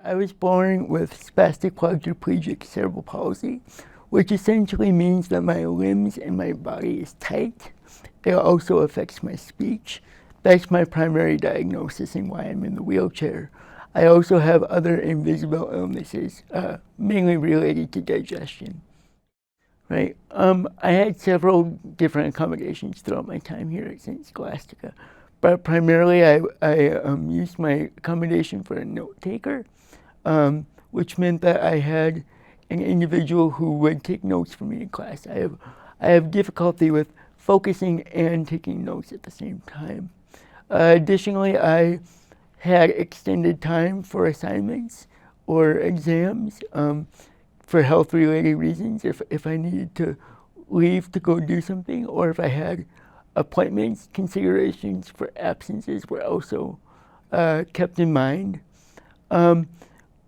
I was born with spastic quadriplegic cerebral palsy, which essentially means that my limbs and my body is tight. It also affects my speech. That's my primary diagnosis and why I'm in the wheelchair. I also have other invisible illnesses, mainly related to digestion. Right. I had several different accommodations throughout my time here at St. Scholastica, but primarily I used my accommodation for a note taker, which meant that I had an individual who would take notes for me in class. I have difficulty with focusing and taking notes at the same time. Additionally, I had extended time for assignments or exams for health-related reasons, if I needed to leave to go do something, or if I had appointments, considerations for absences were also kept in mind. One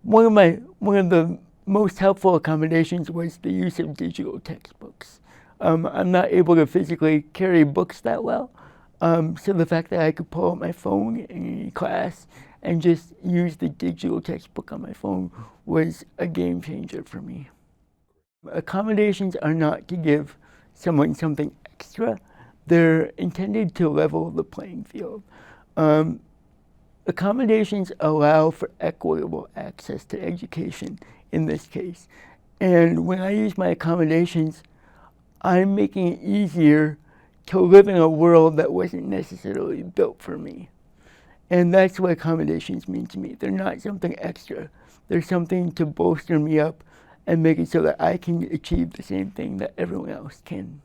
of the most helpful accommodations was the use of digital textbooks. I'm not able to physically carry books that well, so the fact that I could pull out my phone in any class and just use the digital textbook on my phone was a game changer for me. Accommodations are not to give someone something extra. They're intended to level the playing field. Accommodations allow for equitable access to education in this case. And when I use my accommodations, I'm making it easier to live in a world that wasn't necessarily built for me. And that's what accommodations mean to me. They're not something extra. They're something to bolster me up and make it so that I can achieve the same thing that everyone else can.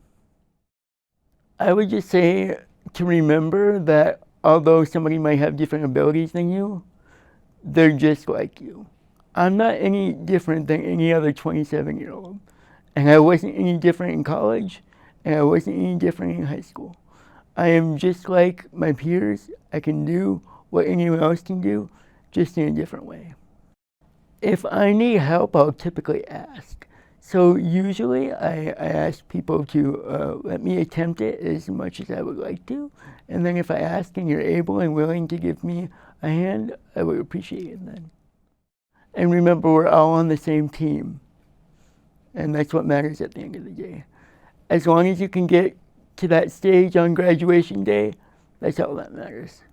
I would just say to remember that although somebody might have different abilities than you, they're just like you. I'm not any different than any other 27-year-old. And I wasn't any different in college, and I wasn't any different in high school. I am just like my peers. I can do what anyone else can do, just in a different way. If I need help, I'll typically ask. So usually I ask people to let me attempt it as much as I would like to. And then if I ask and you're able and willing to give me a hand, I would appreciate it then. And remember, we're all on the same team. And that's what matters at the end of the day. As long as you can get to that stage on graduation day, that's all that matters.